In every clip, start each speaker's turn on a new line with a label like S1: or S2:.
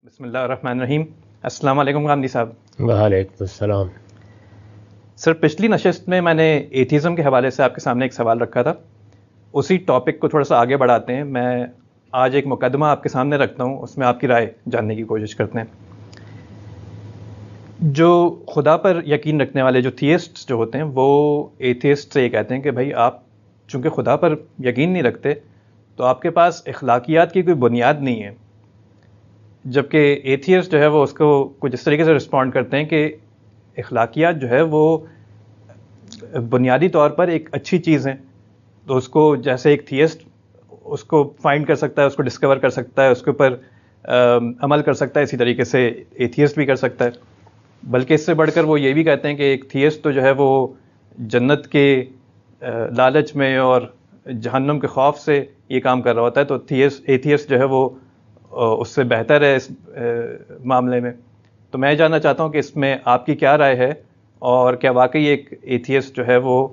S1: بسم اللہ الرحمن الرحیم. السلام علیکم غامدی صاحب.
S2: وعلیکم السلام.
S1: سر پچھلی نشست میں نے ایتھیزم کے حوالے سے آپ کے سامنے ایک سوال رکھا تھا. اسی ٹاپک کو تھوڑا سا آگے بڑھاتے ہیں. میں آج ایک مقدمہ آپ کے سامنے رکھتا ہوں, اس میں آپ کی رائے جاننے کی کوشش کرتے ہیں. جو خدا پر یقین رکھنے والے جو تھیسٹ جو ہوتے ہیں وہ ایتھیسٹ سے یہ کہتے ہیں کہ بھائی آپ چونکہ خدا پر یقین نہیں رکھتے تو آپ کے پاس اخلاقیات کی کوئی بنیاد نہیں ہے. جبکہ ایتھیسٹ جو ہے وہ اس کو کچھ اس طریقے سے رسپونڈ کرتے ہیں کہ اخلاقیات جو ہے وہ بنیادی طور پر ایک اچھی چیز ہیں. تو اس کو جیسے ایک تھیسٹ اس کو فائنڈ کر سکتا ہے, اس کو ڈسکور کر سکتا ہے, اس کے اوپر عمل کر سکتا ہے, اسی طریقے سے ایتھیسٹ بھی کر سکتا ہے. بلکہ اس سے بڑھ کر وہ یہ بھی کہتے ہیں کہ ایک تھیسٹ تو جو ہے وہ جنت کے لالچ میں اور جہنم کے خوف سے یہ کام کر رہا ہوتا ہے. تو ایتھیسٹ جو ہے وہ اس سے بہتر ہے اس معاملے میں. تو میں جاننا چاہتا ہوں کہ اس میں آپ کی کیا رائے ہے, اور کیا واقعی ایک ایتھیسٹ جو ہے وہ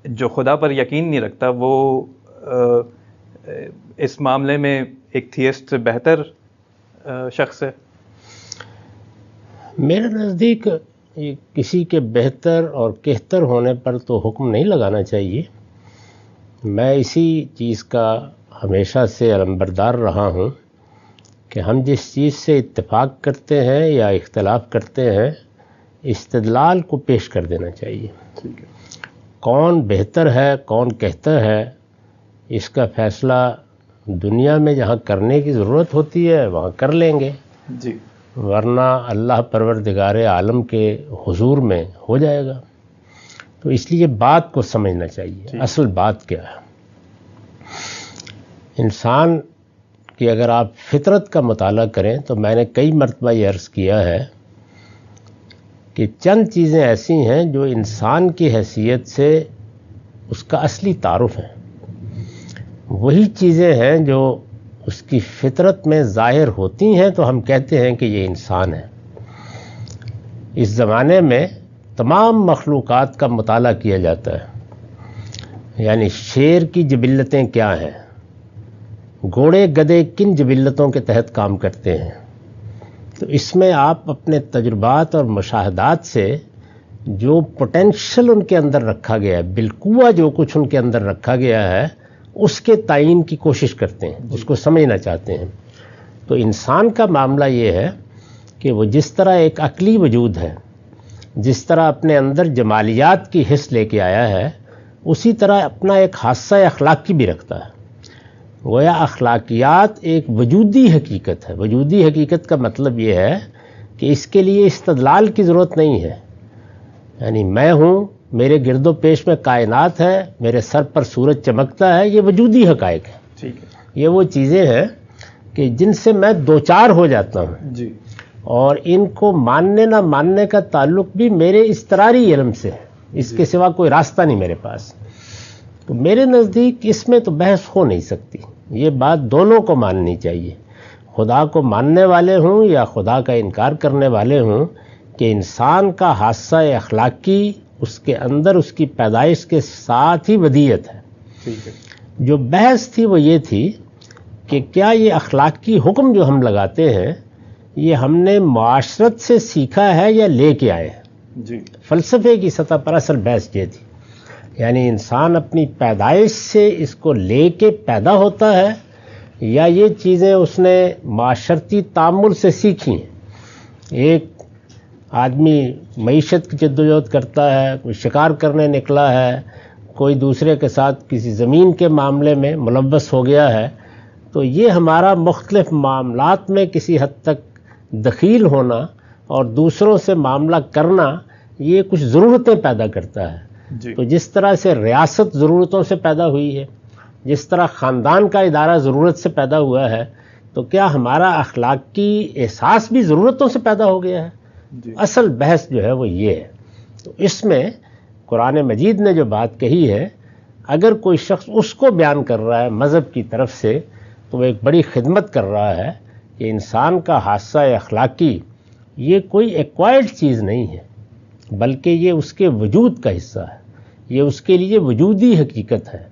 S1: جو خدا پر یقین نہیں رکھتا وہ اس معاملے میں ایک تھیسٹ سے بہتر شخص ہے؟
S2: میرے نزدیک کسی کے بہتر اور کہتر ہونے پر تو حکم نہیں لگانا چاہیے. میں اسی چیز کا ہمیشہ سے علمبردار رہا ہوں کہ ہم جس چیز سے اتفاق کرتے ہیں یا اختلاف کرتے ہیں استدلال کو پیش کر دینا چاہیے. کون بہتر ہے کون کہتا ہے اس کا فیصلہ دنیا میں جہاں کرنے کی ضرورت ہوتی ہے وہاں کر لیں گے,
S1: جی,
S2: ورنہ اللہ پروردگار عالم کے حضور میں ہو جائے گا. تو اس لیے بات کو سمجھنا چاہیے اصل بات کیا ہے. انسان کہ اگر آپ فطرت کا مطالعہ کریں تو میں نے کئی مرتبہ یہ عرض کیا ہے کہ چند چیزیں ایسی ہیں جو انسان کی حیثیت سے اس کا اصلی تعارف ہے. وہی چیزیں ہیں جو اس کی فطرت میں ظاہر ہوتی ہیں تو ہم کہتے ہیں کہ یہ انسان ہے. اس زمانے میں تمام مخلوقات کا مطالعہ کیا جاتا ہے. یعنی شیر کی جبلتیں کیا ہیں, گھوڑے گدھے کن جبلتوں کے تحت کام کرتے ہیں. تو اس میں آپ اپنے تجربات اور مشاہدات سے جو پوٹینشل ان کے اندر رکھا گیا ہے, بالقوہ جو کچھ ان کے اندر رکھا گیا ہے اس کے تعین کی کوشش کرتے ہیں, اس کو سمجھنا چاہتے ہیں. تو انسان کا معاملہ یہ ہے کہ وہ جس طرح ایک عقلی وجود ہے, جس طرح اپنے اندر جمالیات کی حس لے کے آیا ہے, اسی طرح اپنا ایک حادثہ اخلاقی بھی رکھتا ہے. گویا اخلاقیات ایک وجودی حقیقت ہے. وجودی حقیقت کا مطلب یہ ہے کہ اس کے لیے استدلال کی ضرورت نہیں ہے. یعنی میں ہوں, میرے گرد و پیش میں کائنات ہے, میرے سر پر سورج چمکتا ہے, یہ وجودی حقائق ہے. یہ وہ چیزیں ہیں کہ جن سے میں دوچار ہو جاتا ہوں,
S1: جی,
S2: اور ان کو ماننے نہ ماننے کا تعلق بھی میرے اضطراری علم سے ہے. اس کے سوا کوئی راستہ نہیں میرے پاس. تو میرے نزدیک اس میں تو بحث ہو نہیں سکتی. یہ بات دونوں کو ماننی چاہیے, خدا کو ماننے والے ہوں یا خدا کا انکار کرنے والے ہوں, کہ انسان کا حادثہ اخلاقی اس کے اندر اس کی پیدائش کے ساتھ ہی ودیعت ہے. جو بحث تھی وہ یہ تھی کہ کیا یہ اخلاقی حکم جو ہم لگاتے ہیں یہ ہم نے معاشرت سے سیکھا ہے یا لے کے آئے ہیں. فلسفے کی سطح پر اصل بحث یہ تھی. یعنی انسان اپنی پیدائش سے اس کو لے کے پیدا ہوتا ہے یا یہ چیزیں اس نے معاشرتی تعامل سے سیکھی ہیں. ایک آدمی معیشت کی جدوجہد کرتا ہے, کوئی شکار کرنے نکلا ہے, کوئی دوسرے کے ساتھ کسی زمین کے معاملے میں ملوث ہو گیا ہے, تو یہ ہمارا مختلف معاملات میں کسی حد تک دخیل ہونا اور دوسروں سے معاملہ کرنا یہ کچھ ضرورتیں پیدا کرتا ہے. تو جس طرح سے ریاست ضرورتوں سے پیدا ہوئی ہے, جس طرح خاندان کا ادارہ ضرورت سے پیدا ہوا ہے, تو کیا ہمارا اخلاقی احساس بھی ضرورتوں سے پیدا ہو گیا ہے؟ اصل بحث جو ہے وہ یہ ہے. تو اس میں قرآن مجید نے جو بات کہی ہے, اگر کوئی شخص اس کو بیان کر رہا ہے مذہب کی طرف سے, تو وہ ایک بڑی خدمت کر رہا ہے کہ انسان کا حادثہ اخلاقی یہ کوئی ایکوائرڈ چیز نہیں ہے, بلکہ یہ اس کے وجود کا حصہ ہے. یہ اس کے لیے وجودی حقیقت ہے.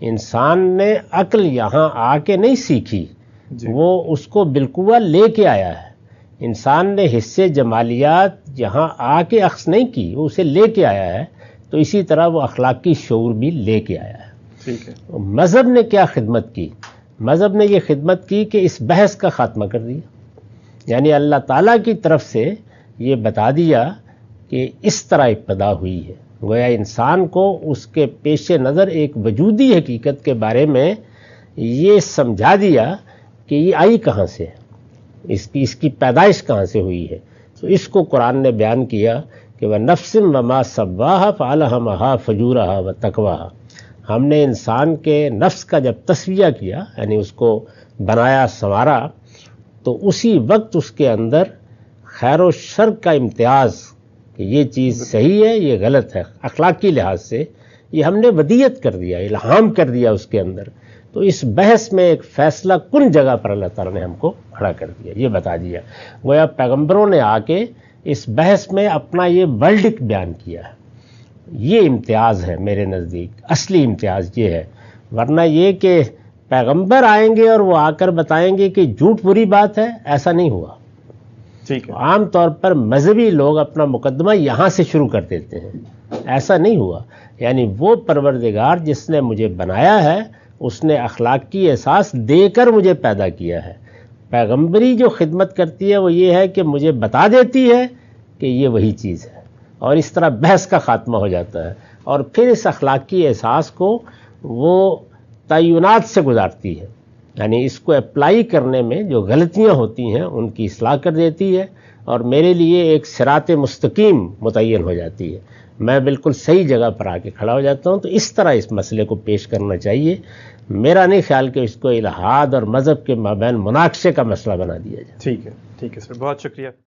S2: انسان نے عقل یہاں آ کے نہیں سیکھی, وہ اس کو بالقوہ لے کے آیا ہے. انسان نے حصے جمالیات یہاں آ کے اخذ نہیں کی، وہ اسے لے کے آیا ہے، تو اسی طرح وہ اخلاقی شعور بھی لے کے آیا ہے۔
S1: ٹھیک ہے۔
S2: مذہب نے کیا خدمت کی؟ مذہب نے یہ خدمت کی کہ اس بحث کا خاتمہ کر دیا، یعنی اللہ تعالیٰ کی طرف سے یہ بتا دیا کہ اس طرح ابتدا ہوئی ہے، گویا انسان کو اس کے پیش نظر ایک وجودی حقیقت کے بارے میں یہ سمجھا دیا کہ یہ آئی کہاں سے، اس کی پیدائش کہاں سے ہوئی ہے۔ تو اس کو قرآن نے بیان کیا کہ وَنَفْسٍ وَمَا سَوَّاهَا فَأَلْهَمَهَا فُجُورَهَا وَتَقْوَاهَا، ہم نے انسان کے نفس کا جب تسویہ کیا، یعنی اس کو بنایا سنوارا، تو اسی وقت اس کے اندر خیر و شر کا امتیاز کہ یہ چیز صحیح ہے یہ غلط ہے، اخلاقی لحاظ سے یہ ہم نے ودیت کر دیا، الہام کر دیا اس کے اندر۔ تو اس بحث میں ایک فیصلہ کن جگہ پر اللہ تعالیٰ نے ہم کو کھڑا کر دیا، یہ بتا دیا۔ گویا پیغمبروں نے آ کے اس بحث میں اپنا یہ ورڈکٹ بیان کیا ہے۔ یہ امتیاز ہے میرے نزدیک، اصلی امتیاز یہ ہے، ورنہ یہ کہ پیغمبر آئیں گے اور وہ آ کر بتائیں گے کہ جھوٹ بری بات ہے، ایسا نہیں ہوا۔
S1: ٹھیک ہے۔
S2: عام طور پر مذہبی لوگ اپنا مقدمہ یہاں سے شروع کر دیتے ہیں، ایسا نہیں ہوا۔ یعنی وہ پروردگار جس نے مجھے بنایا ہے اس نے اخلاقی احساس دے کر مجھے پیدا کیا ہے۔ پیغمبری جو خدمت کرتی ہے وہ یہ ہے کہ مجھے بتا دیتی ہے کہ یہ وہی چیز ہے، اور اس طرح بحث کا خاتمہ ہو جاتا ہے، اور پھر اس اخلاقی احساس کو وہ تعینات سے گزارتی ہے، یعنی اس کو اپلائی کرنے میں جو غلطیاں ہوتی ہیں ان کی اصلاح کر دیتی ہے، اور میرے لیے ایک صراط مستقیم متعین ہو جاتی ہے، میں بالکل صحیح جگہ پر آ کے کھڑا ہو جاتا ہوں۔ تو اس طرح اس مسئلے کو پیش کرنا چاہیے، میرا نہیں خیال کہ اس کو الہاد اور مذہب کے مابین مناقشے کا مسئلہ بنا دیا جائے۔
S1: ٹھیک ہے سر، بہت شکریہ۔